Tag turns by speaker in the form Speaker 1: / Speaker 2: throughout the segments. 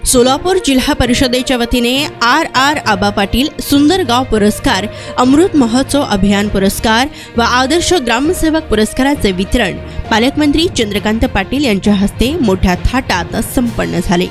Speaker 1: सोलापूर जिल्हा परिषदेच्या वतीने आर आबा पाटील सुंदर गाव पुरस्कार, अमृत महोत्सव अभियान पुरस्कार व आदर्श ग्रामसेवक पुरस्काराचे वितरण पालकमंत्री चंद्रकांत पाटील यांच्या हस्ते मोठ्या थाटात संपन्न झाले।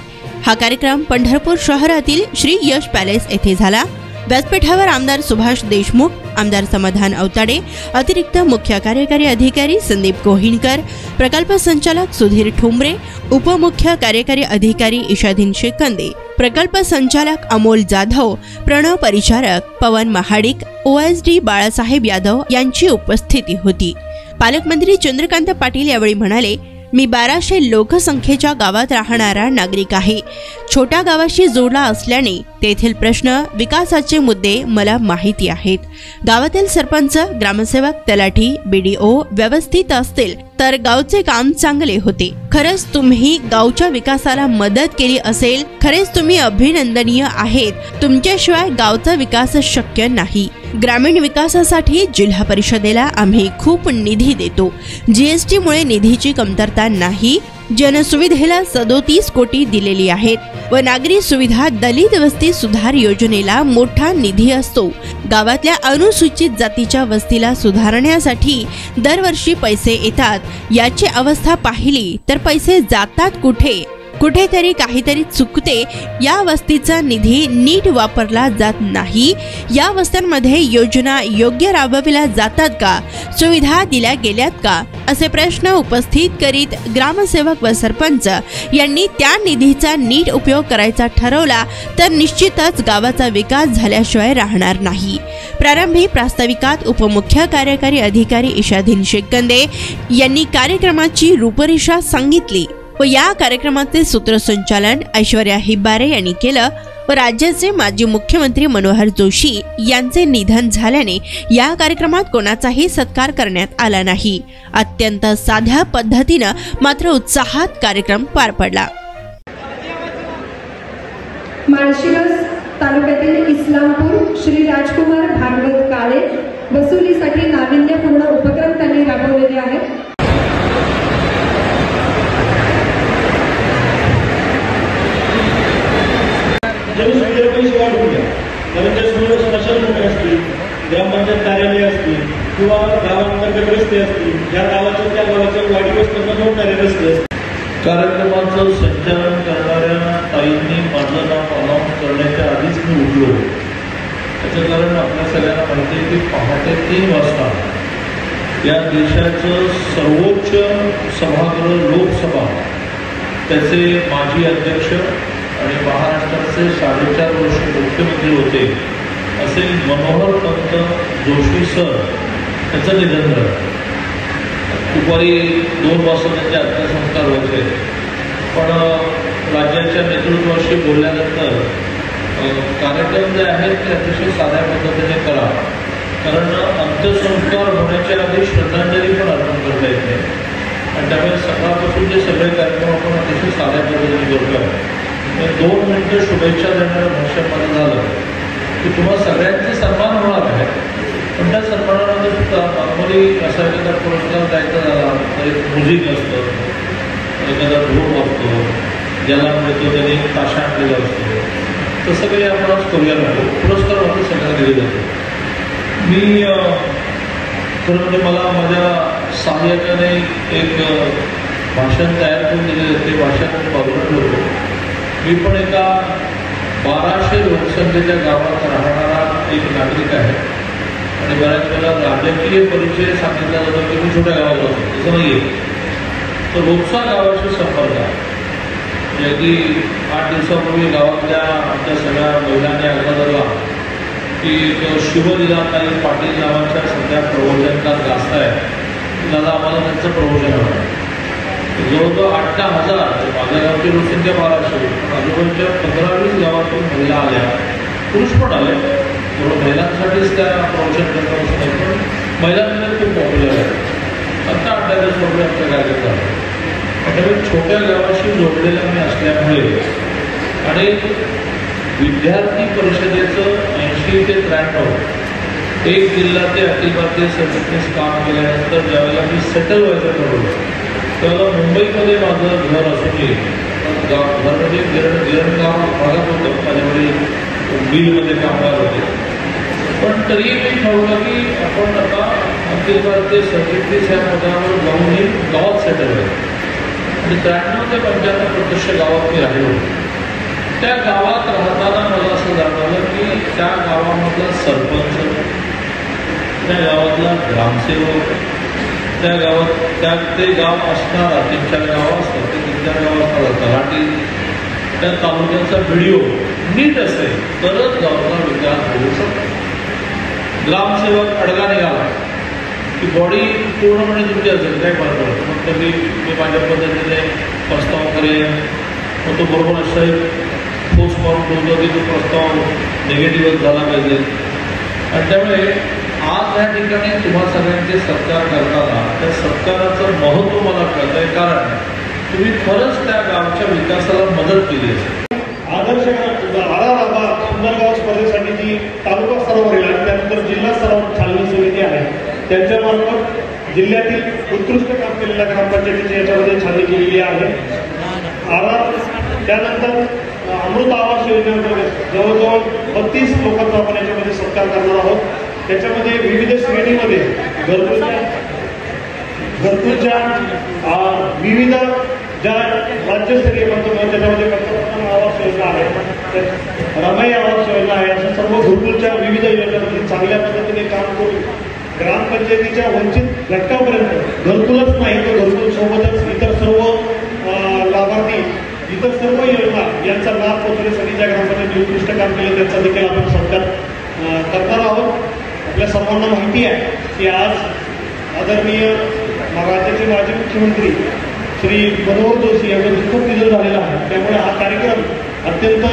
Speaker 1: हा कार्यक्रम पंढरपूर शहरातील श्री यश पॅलेस येथे झाला। व्यासपीठावर आमदार सुभाष देशमुख, आमदार समाधान अवताडे, अतिरिक्त मुख्य कार्यकारी अधिकारी संदीप कोहिनकर, प्रकल्प संचालक सुधीर ठोंबरे, उपमुख्य कार्यकारी अधिकारी इशादीन शेकंदे, प्रकल्प संचालक अमोल जाधव, प्रणव परिचारक पवन महाडिक, OSD बाळासाहेब यादव यांची उपस्थिती होती। पालकमंत्री चंद्रकांत पाटील यावेळी म्हणाले, मी 1200 लोकसंख्येच्या गावात राहणारा नागरिक आहे। छोट्या गावाशी जोडला असल्याने तेथील प्रश्न, विकासाचे मुद्दे मला माहिती आहेत। गावातील सरपंच, ग्रामसेवक, तलाठी, BDO व्यवस्थित असतील तर गावचे काम चांगले होते। खरंच तुम्ही गावच्या विकासाला मदत केली असेल, खरेच तुम्ही अभिनंदनीय आहेत। तुमच्याशिवाय गावचा विकास शक्य नाही। ग्रामीण विकासासाठी जिल्हा परिषदेला आम्ही खूप निधी देतो। GST मुळे निधीची कमतरता नाही। जनसुविधेला 37 कोटी दिलेली आहेत व नागरी सुविधा, दलित वस्ती सुधार योजनेला मोठा निधी असतो। गावातल्या अनुसूचित जातीच्या वस्तीला सुधारण्यासाठी दरवर्षी पैसे येतात। याची अवस्था पाहिली तर पैसे जातात कुठे? कुठेतरी काहीतरी चुकते। या वस्तीचा निधी नीट वापरला जात नाही। या वस्त्यांमध्ये योजना योग्य राबविल्या जातात का? सुविधा दिल्या गेल्यात का? असे प्रश्न उपस्थित करीत ग्रामसेवक व सरपंच यांनी त्या निधीचा नीट उपयोग करायचा ठरवला तर निश्चितच गावाचा विकास झाल्याशिवाय राहणार नाही। प्रारंभी प्रास्ताविकात उपमुख्य कार्यकारी अधिकारी इशादीन शेकंदे यांनी कार्यक्रमाची रूपरेषा सांगितली व या कार्यक्रमाचे सूत्रसंचालन ऐश्वर्या हिब्बारे यांनी केलं व राज्याचे माजी मुख्यमंत्री मनोहर जोशी यांचे निधन झाल्याने या कार्यक्रमात कोणाचाही सत्कार करण्यात आला नाही। अत्यंत साध्या पद्धतीने मात्र उत्साहात कार्यक्रम पार पडला।
Speaker 2: माळशिरस तालुक्यातील इस्लामपूर श्री राजकुमार भागवत काळे वसुलीसाठी नाविन्यपूर्ण उपक्रम त्यांनी राबवलेले आहेत।
Speaker 3: ग्रामपंचायत कार्यालय असतील किंवा गावांतर्गत रस्ते असतील, ज्या गावाच्या त्या गावाच्या वाडी वस्त्यांना जोडणारे रस्ते असतील। कार्यक्रमाचं संचालन करणाऱ्या ताईंनी माझं नाव अनाऊन्स करण्याच्या आधीच मी उठलो। त्याचं कारण आपल्या सगळ्यांना माहिती आहे की पहाटे 3 वाजता या देशाचं सर्वोच्च सभागृह लोकसभा, त्याचे माजी अध्यक्ष आणि महाराष्ट्राचे 4.5 वर्ष मुख्यमंत्री होते असे मनोहरपंत जोशी सर त्याचं निधन झालं। दुपारी 2 वाजता त्यांचे अंत्यसंस्कार व्हायचे, पण राज्याच्या नेतृत्वाशी बोलल्यानंतर कार्यक्रम जे आहेत ते अतिशय साध्या पद्धतीने करा, कारण अंत्यसंस्कार होण्याच्या आधी श्रद्धांजली पण अर्पण करता येत नाही आणि त्यामुळे सकाळपासून जे सगळे कार्यक्रम आपण अतिशय साध्या पद्धतीने करतो। 2 मिनिटं शुभेच्छा देणाऱ्या भाषणामध्ये झालं की तुम्हाला सगळ्यांचे सन्मान होणार आहे, पण त्या सन्मानामध्ये सुद्धा नॉर्मली असा एखादा पुरस्कार द्यायचा झाला तर एक म्युझिक असतं, एखादा ढोल असतो, ज्याला मिळतो त्याने ताशा आणलेला असतो, तसं काही आपण आज करूया नको। पुरस्कार मात्र सगळ्यांना दिले जातो। मी खरं म्हणजे मला माझ्या सहाय्यकाने एक भाषण तयार करून दिले, ते भाषण बाजूला ठेवतो। मी पण एका 1200 लोकसंख्येच्या गावात राहणारा एक नागरिक आहे आणि बऱ्याच वेळा राजकीय परिचय सांगितला जातो की मी छोट्या गावात राहतो, तसं नाही आहे। तर रोजचा गावाशी संपर्क आहे। अगदी 8 दिवसापूर्वी गावातल्या आमच्या सगळ्या महिलांनी आग्रह धरला की शिवलीलाताई पाटील नावाच्या सध्या प्रवचनकार जास्त आहे, दादा आम्हाला त्यांचं प्रवचन हवं आहे। जवळजवळ 8-10 हजार, माझ्या गावची लोकसंख्या 1200, आजूबाजूच्या 15-20 गावातून महिला आल्या, पुरुष पण आले। थोडं महिलांसाठीच त्या प्रवचन करता असं नाही, पण महिलांमध्ये खूप पॉप्युलर आहे। आता 8-10 दिवस पूर्वी आमच्या कार्यक्रम झाला। त्यामुळे छोट्या गावाशी जोडलेल्या मी असल्यामुळे आणि विद्यार्थी परिषदेचं 80 ते 93 एक जिल्हा ते अखिल भारतीय सरचिटणीस काम केल्यानंतर ज्यावेळेला मी सेटल व्हायचं ठरवलं त्यावेळेला मुंबईमध्ये माझं घर असूनही गाव घर म्हणजे गिरण गाव भागात होतं, माझ्याकडे बिलमध्ये कामगार होते. पण तरी मी ठरवलं की आपण आता अखिल भारतीय सरचिटणीस या पदावर जाऊनही गावात सेटल आहे. आणि 93 ते 95 प्रत्यक्ष गावात मी राहिलो. त्या गावात राहताना मला असं जाणवलं की त्या गावामधला सरपंच, त्या गावातला ग्रामसेवक, त्या गावात ते गाव असणारा 3-4 गावं असतात, ते 3-4 गाव असणारा तलाठी, त्या तालुक्याचा व्हिडिओ नीट असेल तरच गावाचा विकास होऊ शकतो. ग्रामसेवक अडगा निघाला की बॉडी पूर्णपणे तुमची असेल काय फरक पडतो. मग मी माझ्या पद्धतीने प्रस्ताव करेन, मग तो बरोबर असा ठोस करून ठेवतो की तो प्रस्ताव निगेटिव्ह झाला पाहिजे. आणि त्यामुळे आज या ठिकाणी तुम्हा सगळ्यांचे सत्कार करताना त्या सत्काराचं महत्त्व मला कळतं आहे, कारण तुम्ही खरंच त्या गावच्या विकासाला मदत केली असेल.
Speaker 4: आदर्श आराराबा सुंदरगाव स्पर्धेसाठी जी तालुका स्तरावरील आणि त्यानंतर जिल्हा स्तरावर छाननी समिती आहे, त्यांच्यामार्फत जिल्ह्यातील उत्कृष्ट काम केलेल्या ग्रामपंचायतीची याच्यामध्ये छाननी केलेली आहे. त्यानंतर अमृत आवास योजनेअंतर्गत जवळजवळ 32 लोकांचा आपण याच्यामध्ये सत्कार करणार आहोत. त्याच्यामध्ये विविध श्रेणीमध्ये घरकुलच्या विविध ज्या राज्यस्तरीय म्हणतो त्याच्यामध्ये पंतप्रधान आवास योजना आहे, रमाई आवास योजना आहे, अशा सर्व घरकुलच्या विविध योजनांमध्ये चांगल्या पद्धतीने काम करून ग्रामपंचायतीच्या वंचित घटकापर्यंत घरकुलच नाही तर घरकुल सोबतच इतर सर्व लाभार्थी, इतर सर्व योजना यांचा लाभ पोहोचवण्यासाठी ज्या ग्रामपंचायतीने उत्कृष्ट काम केलं त्यांचा देखील आपण सत्कार करणार आहोत. आपल्या सर्वांना माहिती आहे की आज आदरणीय राज्याचे माजी मुख्यमंत्री श्री मनोहर जोशी यांचं दुःखद निधन झालेलं आहे. त्यामुळे हा कार्यक्रम अत्यंत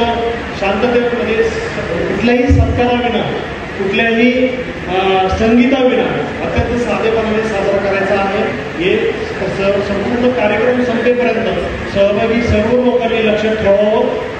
Speaker 4: शांततेमध्ये कुठल्याही सत्काराविना, कुठल्याही संगीताविना अत्यंत साधेपणाने साजरा करायचा आहे. हे संपूर्ण कार्यक्रम संपेपर्यंत सहभागी सर्व लोकांनी लक्षात ठेवावं.